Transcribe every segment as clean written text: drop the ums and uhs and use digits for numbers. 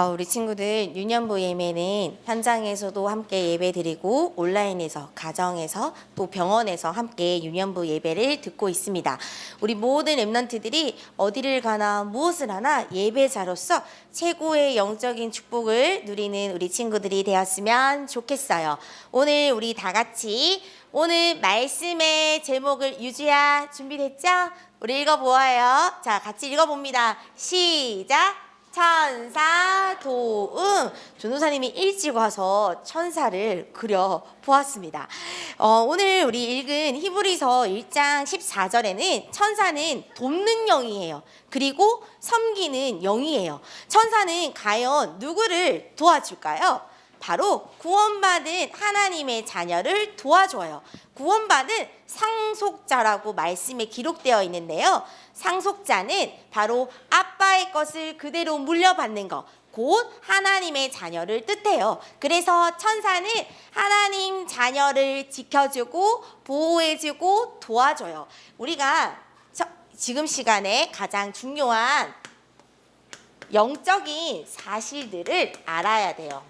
우리 친구들 유년부 예배는 현장에서도 함께 예배드리고 온라인에서, 가정에서, 또 병원에서 함께 유년부 예배를 듣고 있습니다. 우리 모든 랩런트들이 어디를 가나 무엇을 하나 예배자로서 최고의 영적인 축복을 누리는 우리 친구들이 되었으면 좋겠어요. 오늘 우리 다 같이 오늘 말씀의 제목을 유주야 준비됐죠? 우리 읽어보아요. 자, 같이 읽어봅니다. 시작! 천사 도움. 전도사님이 일찍 와서 천사를 그려 보았습니다. 오늘 우리 읽은 히브리서 1장 14절에는 천사는 돕는 영이에요. 그리고 섬기는 영이에요. 천사는 과연 누구를 도와줄까요? 바로 구원받은 하나님의 자녀를 도와줘요. 구원받은 상속자라고 말씀에 기록되어 있는데요. 상속자는 바로 아빠의 것을 그대로 물려받는 것, 곧 하나님의 자녀를 뜻해요. 그래서 천사는 하나님 자녀를 지켜주고 보호해주고 도와줘요. 우리가 지금 시간에 가장 중요한 영적인 사실들을 알아야 돼요.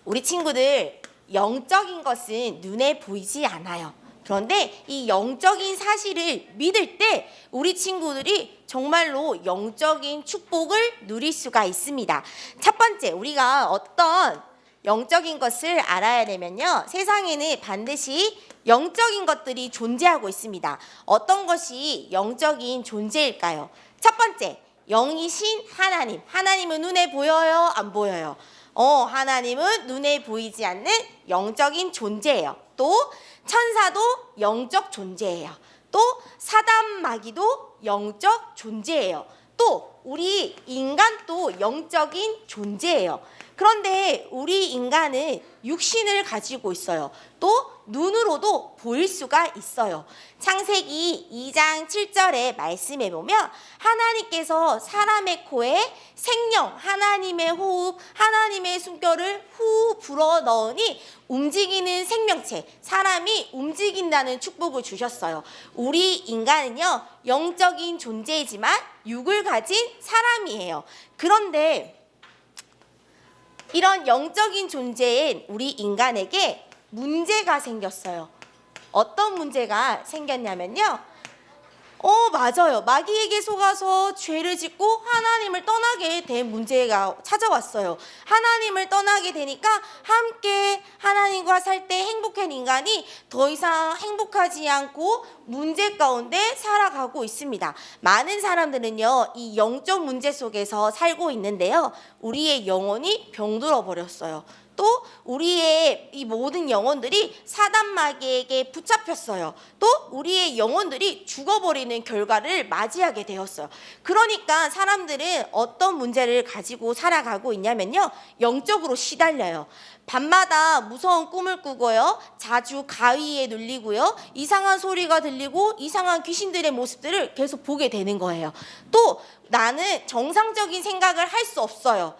우리 친구들, 영적인 것은 눈에 보이지 않아요. 그런데 이 영적인 사실을 믿을 때 우리 친구들이 정말로 영적인 축복을 누릴 수가 있습니다. 첫 번째, 우리가 어떤 영적인 것을 알아야 되면요, 세상에는 반드시 영적인 것들이 존재하고 있습니다. 어떤 것이 영적인 존재일까요? 첫 번째, 영이신 하나님. 하나님은 눈에 보여요? 안 보여요? 하나님은 눈에 보이지 않는 영적인 존재예요. 또 천사도 영적 존재예요. 또 사단 마귀도 영적 존재예요. 또 우리 인간도 영적인 존재예요. 그런데 우리 인간은 육신을 가지고 있어요. 또 눈으로도 보일 수가 있어요. 창세기 2장 7절의 말씀에 보면 하나님께서 사람의 코에 생명, 하나님의 호흡, 하나님의 숨결을 후 불어 넣으니 움직이는 생명체, 사람이 움직인다는 축복을 주셨어요. 우리 인간은요, 영적인 존재이지만 육을 가진 사람이에요. 그런데 이런 영적인 존재인 우리 인간에게 문제가 생겼어요. 어떤 문제가 생겼냐면요, 맞아요. 마귀에게 속아서 죄를 짓고 하나님을 떠나게 된 문제가 찾아왔어요. 하나님을 떠나게 되니까 함께 하나님과 살 때 행복한 인간이 더 이상 행복하지 않고 문제 가운데 살아가고 있습니다. 많은 사람들은요, 이 영적 문제 속에서 살고 있는데요, 우리의 영혼이 병들어 버렸어요. 또 우리의 이 모든 영혼들이 사단 마귀에게 붙잡혔어요. 또 우리의 영혼들이 죽어버리는 결과를 맞이하게 되었어요. 그러니까 사람들은 어떤 문제를 가지고 살아가고 있냐면요, 영적으로 시달려요. 밤마다 무서운 꿈을 꾸고요, 자주 가위에 눌리고요, 이상한 소리가 들리고 이상한 귀신들의 모습들을 계속 보게 되는 거예요. 또 나는 정상적인 생각을 할 수 없어요.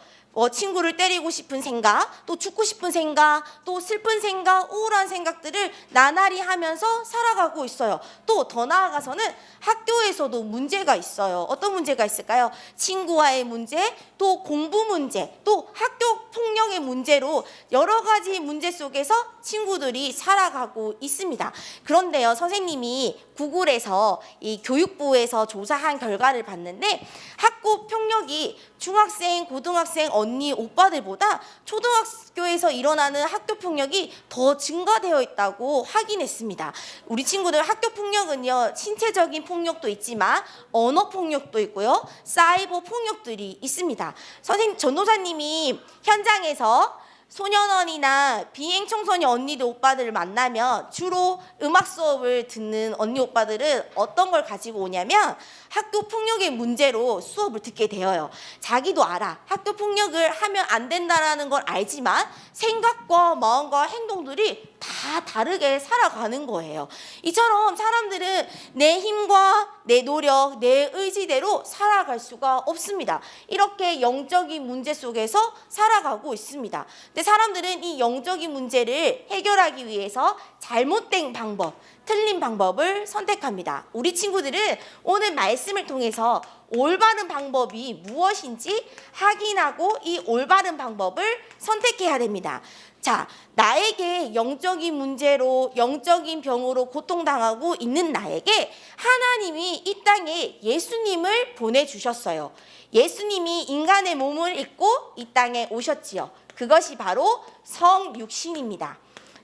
친구를 때리고 싶은 생각, 또 죽고 싶은 생각, 또 슬픈 생각, 우울한 생각들을 나날이 하면서 살아가고 있어요. 또 더 나아가서는 학교에서도 문제가 있어요. 어떤 문제가 있을까요? 친구와의 문제, 또 공부 문제, 또 학교 폭력의 문제로 여러 가지 문제 속에서 친구들이 살아가고 있습니다. 그런데요, 선생님이 구글에서 이 교육부에서 조사한 결과를 봤는데 학교 폭력이 중학생, 고등학생, 언니, 오빠들보다 초등학교에서 일어나는 학교 폭력이 더 증가되어 있다고 확인했습니다. 우리 친구들 학교 폭력은요, 신체적인 폭력도 있지만 언어 폭력도 있고요, 사이버 폭력들이 있습니다. 선생님, 전도사님이 현장에서 소년원이나 비행 청소년 언니들 오빠들을 만나면 주로 음악 수업을 듣는 언니 오빠들은 어떤 걸 가지고 오냐면 학교 폭력의 문제로 수업을 듣게 되어요. 자기도 알아. 학교 폭력을 하면 안 된다라는 걸 알지만 생각과 마음과 행동들이 다 다르게 살아가는 거예요. 이처럼 사람들은 내 힘과 내 노력, 내 의지대로 살아갈 수가 없습니다. 이렇게 영적인 문제 속에서 살아가고 있습니다. 근데 사람들은 이 영적인 문제를 해결하기 위해서 잘못된 방법, 틀린 방법을 선택합니다. 우리 친구들은 오늘 말씀을 통해서 올바른 방법이 무엇인지 확인하고 이 올바른 방법을 선택해야 됩니다. 자, 나에게 영적인 문제로, 영적인 병으로 고통당하고 있는 나에게 하나님이 이 땅에 예수님을 보내주셨어요. 예수님이 인간의 몸을 입고 이 땅에 오셨지요. 그것이 바로 성육신입니다.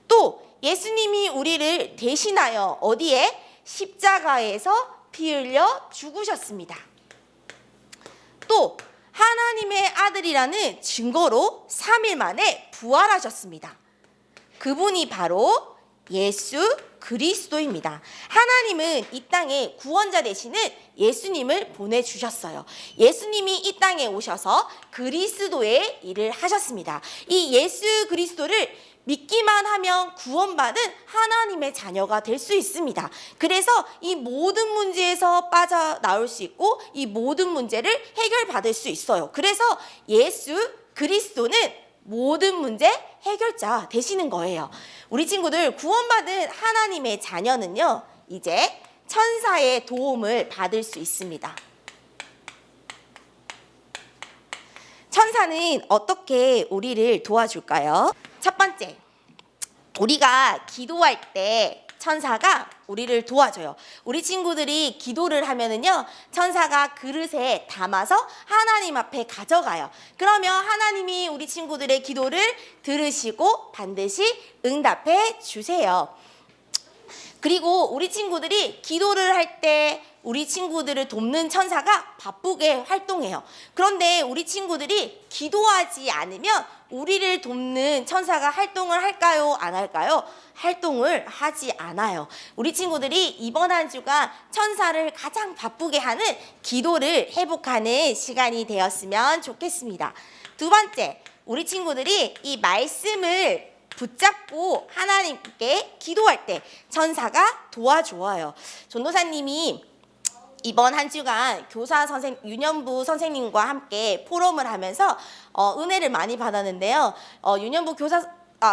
또 예수님이 우리를 대신하여 어디에? 십자가에서 피 흘려 죽으셨습니다. 또 하나님의 아들이라는 증거로 3일 만에 부활하셨습니다. 그분이 바로 예수 그리스도입니다. 하나님은 이 땅에 구원자 되시는 예수님을 보내주셨어요. 예수님이 이 땅에 오셔서 그리스도의 일을 하셨습니다. 이 예수 그리스도를 믿기만 하면 구원받은 하나님의 자녀가 될 수 있습니다. 그래서 이 모든 문제에서 빠져나올 수 있고 이 모든 문제를 해결받을 수 있어요. 그래서 예수 그리스도는 모든 문제 해결자 되시는 거예요. 우리 친구들, 구원받은 하나님의 자녀는요, 이제 천사의 도움을 받을 수 있습니다. 천사는 어떻게 우리를 도와줄까요? 첫 번째, 우리가 기도할 때 천사가 우리를 도와줘요. 우리 친구들이 기도를 하면은요, 천사가 그릇에 담아서 하나님 앞에 가져가요. 그러면 하나님이 우리 친구들의 기도를 들으시고 반드시 응답해 주세요. 그리고 우리 친구들이 기도를 할 때 우리 친구들을 돕는 천사가 바쁘게 활동해요. 그런데 우리 친구들이 기도하지 않으면 우리를 돕는 천사가 활동을 할까요? 안 할까요? 활동을 하지 않아요. 우리 친구들이 이번 한 주가 천사를 가장 바쁘게 하는 기도를 회복하는 시간이 되었으면 좋겠습니다. 두 번째, 우리 친구들이 이 말씀을 붙잡고 하나님께 기도할 때 천사가 도와줘요. 전도사님이 이번 한 주간 교사 선생 유년부 선생님과 함께 포럼을 하면서 은혜를 많이 받았는데요.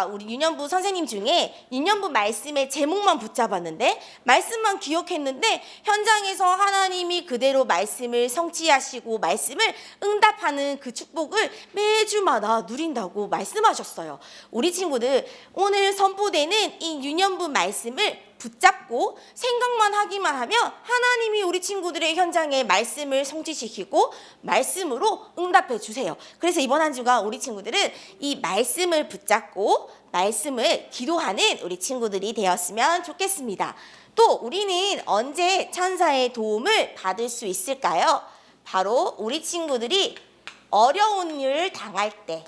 우리 유년부 선생님 중에 유년부 말씀의 제목만 붙잡았는데 말씀만 기억했는데 현장에서 하나님이 그대로 말씀을 성취하시고 말씀을 응답하는 그 축복을 매주마다 누린다고 말씀하셨어요. 우리 친구들, 오늘 선포되는 이 유년부 말씀을 붙잡고 생각만 하기만 하면 하나님이 우리 친구들의 현장에 말씀을 성취시키고 말씀으로 응답해 주세요. 그래서 이번 한 주간 우리 친구들은 이 말씀을 붙잡고 말씀을 기도하는 우리 친구들이 되었으면 좋겠습니다. 또 우리는 언제 천사의 도움을 받을 수 있을까요? 바로 우리 친구들이 어려운 일을 당할 때,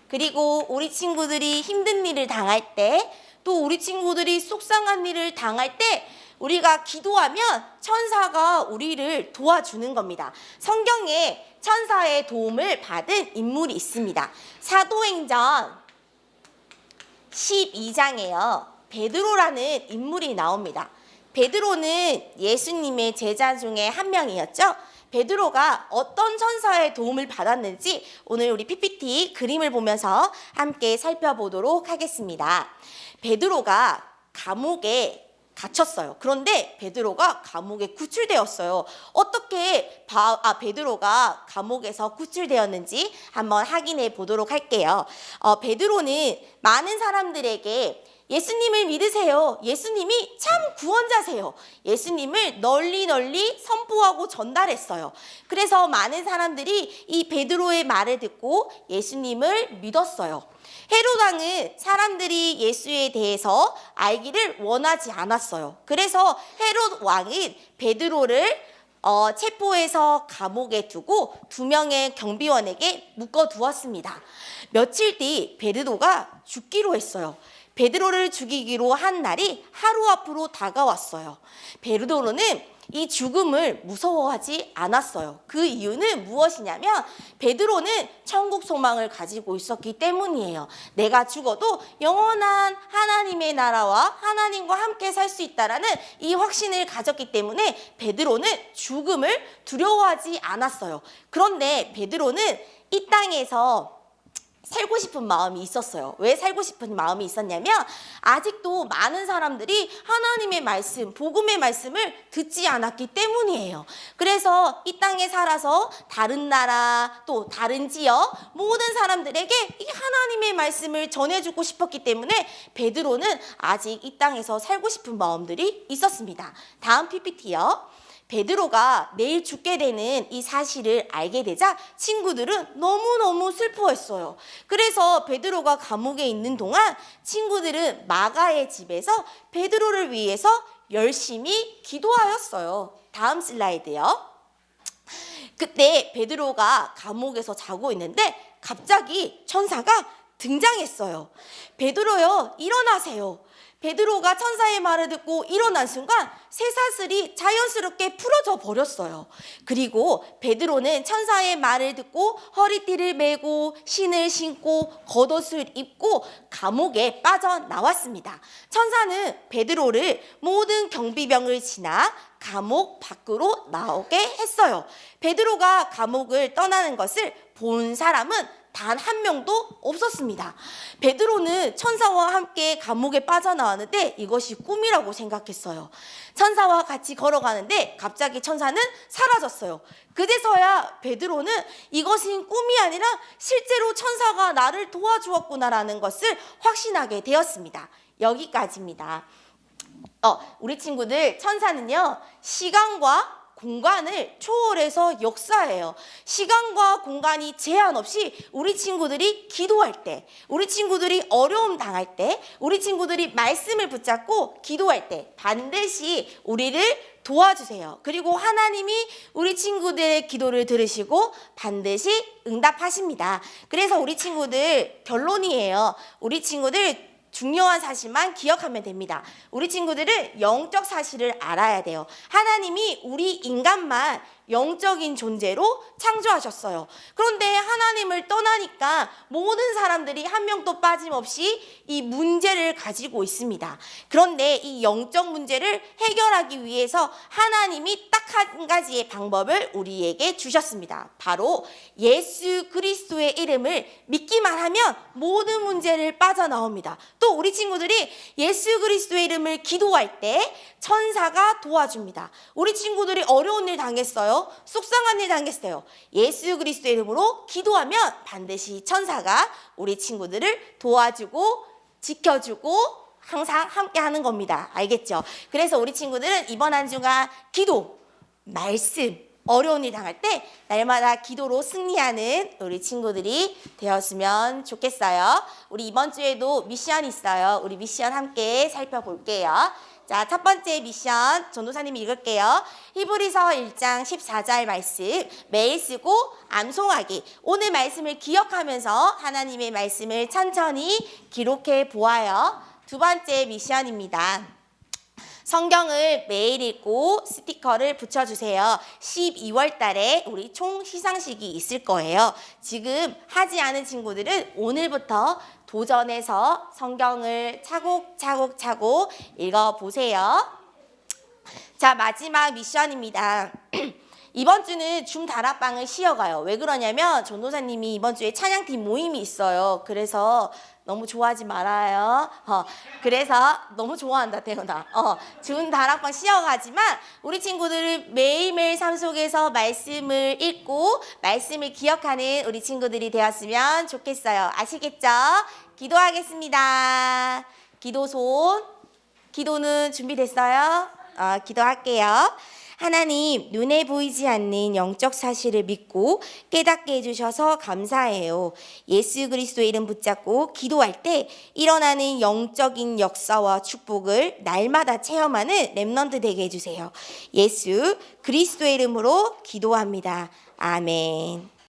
그리고 우리 친구들이 힘든 일을 당할 때, 또 우리 친구들이 속상한 일을 당할 때 우리가 기도하면 천사가 우리를 도와주는 겁니다. 성경에 천사의 도움을 받은 인물이 있습니다. 사도행전 12장에요. 베드로라는 인물이 나옵니다. 베드로는 예수님의 제자 중에 한 명이었죠. 베드로가 어떤 천사의 도움을 받았는지 오늘 우리 PPT 그림을 보면서 함께 살펴보도록 하겠습니다. 베드로가 감옥에 갇혔어요. 그런데 베드로가 감옥에 구출되었어요. 어떻게 베드로가 감옥에서 구출되었는지 한번 확인해 보도록 할게요. 베드로는 많은 사람들에게 예수님을 믿으세요. 예수님이 참 구원자세요. 예수님을 널리 선포하고 전달했어요. 그래서 많은 사람들이 이 베드로의 말을 듣고 예수님을 믿었어요. 헤롯 왕은 사람들이 예수에 대해서 알기를 원하지 않았어요. 그래서 헤롯 왕은 베드로를 체포해서 감옥에 두고 2명의 경비원에게 묶어두었습니다. 며칠 뒤 베드로가 죽기로 했어요. 베드로를 죽이기로 한 날이 하루 앞으로 다가왔어요. 베드로는 이 죽음을 무서워하지 않았어요. 그 이유는 무엇이냐면 베드로는 천국 소망을 가지고 있었기 때문이에요. 내가 죽어도 영원한 하나님의 나라와 하나님과 함께 살 수 있다라는 이 확신을 가졌기 때문에 베드로는 죽음을 두려워하지 않았어요. 그런데 베드로는 이 땅에서 살고 싶은 마음이 있었어요. 왜 살고 싶은 마음이 있었냐면 아직도 많은 사람들이 하나님의 말씀, 복음의 말씀을 듣지 않았기 때문이에요. 그래서 이 땅에 살아서 다른 나라 또 다른 지역 모든 사람들에게 이 하나님의 말씀을 전해주고 싶었기 때문에 베드로는 아직 이 땅에서 살고 싶은 마음들이 있었습니다. 다음 PPT요. 베드로가 내일 죽게 되는 이 사실을 알게 되자 친구들은 너무너무 슬퍼했어요. 그래서 베드로가 감옥에 있는 동안 친구들은 마가의 집에서 베드로를 위해서 열심히 기도하였어요. 다음 슬라이드요. 그때 베드로가 감옥에서 자고 있는데 갑자기 천사가 등장했어요. 베드로요, 일어나세요. 베드로가 천사의 말을 듣고 일어난 순간 쇠사슬이 자연스럽게 풀어져 버렸어요. 그리고 베드로는 천사의 말을 듣고 허리띠를 메고 신을 신고 겉옷을 입고 감옥에 빠져나왔습니다. 천사는 베드로를 모든 경비병을 지나 감옥 밖으로 나오게 했어요. 베드로가 감옥을 떠나는 것을 본 사람은 단 한 명도 없었습니다. 베드로는 천사와 함께 감옥에 빠져나왔는데 이것이 꿈이라고 생각했어요. 천사와 같이 걸어가는데 갑자기 천사는 사라졌어요. 그제서야 베드로는 이것은 꿈이 아니라 실제로 천사가 나를 도와주었구나라는 것을 확신하게 되었습니다. 여기까지입니다. 우리 친구들, 천사는요, 시간과 공간을 초월해서 역사해요. 시간과 공간이 제한 없이 우리 친구들이 기도할 때, 우리 친구들이 어려움 당할 때, 우리 친구들이 말씀을 붙잡고 기도할 때 반드시 우리를 도와주세요. 그리고 하나님이 우리 친구들의 기도를 들으시고 반드시 응답하십니다. 그래서 우리 친구들 결론이에요. 우리 친구들 중요한 사실만 기억하면 됩니다. 우리 친구들은 영적 사실을 알아야 돼요. 하나님이 우리 인간만 영적인 존재로 창조하셨어요. 그런데 하나님을 떠나니까 모든 사람들이 한 명도 빠짐없이 이 문제를 가지고 있습니다. 그런데 이 영적 문제를 해결하기 위해서 하나님이 딱 한 가지의 방법을 우리에게 주셨습니다. 바로 예수 그리스도의 이름을 믿기만 하면 모든 문제를 빠져나옵니다. 또 우리 친구들이 예수 그리스도의 이름을 기도할 때 천사가 도와줍니다. 우리 친구들이 어려운 일 당했어요. 속상한 일 당했어요. 예수 그리스도의 이름으로 기도하면 반드시 천사가 우리 친구들을 도와주고 지켜주고 항상 함께 하는 겁니다. 알겠죠? 그래서 우리 친구들은 이번 한 주간 기도, 말씀, 어려운 일 당할 때 날마다 기도로 승리하는 우리 친구들이 되었으면 좋겠어요. 우리 이번 주에도 미션 있어요. 우리 미션 함께 살펴볼게요. 자, 첫 번째 미션 전도사님이 읽을게요. 히브리서 1장 14절 말씀 매일 쓰고 암송하기. 오늘 말씀을 기억하면서 하나님의 말씀을 천천히 기록해 보아요. 두 번째 미션입니다. 성경을 매일 읽고 스티커를 붙여주세요. 12월 달에 우리 총 시상식이 있을 거예요. 지금 하지 않은 친구들은 오늘부터 도전해서 성경을 차곡차곡 읽어보세요. 자, 마지막 미션입니다. 이번 주는 줌 다락방을 쉬어가요. 왜 그러냐면 전도사님이 이번 주에 찬양팀 모임이 있어요. 그래서 너무 좋아하지 말아요. 그래서 너무 좋아한다 태훈아. 줌 다락방 쉬어가지만 우리 친구들은 매일매일 삶 속에서 말씀을 읽고 말씀을 기억하는 우리 친구들이 되었으면 좋겠어요. 아시겠죠? 기도하겠습니다. 기도는 준비됐어요? 기도할게요. 하나님, 눈에 보이지 않는 영적 사실을 믿고 깨닫게 해주셔서 감사해요. 예수 그리스도의 이름 붙잡고 기도할 때 일어나는 영적인 역사와 축복을 날마다 체험하는 렘넌트 되게 해주세요. 예수 그리스도의 이름으로 기도합니다. 아멘.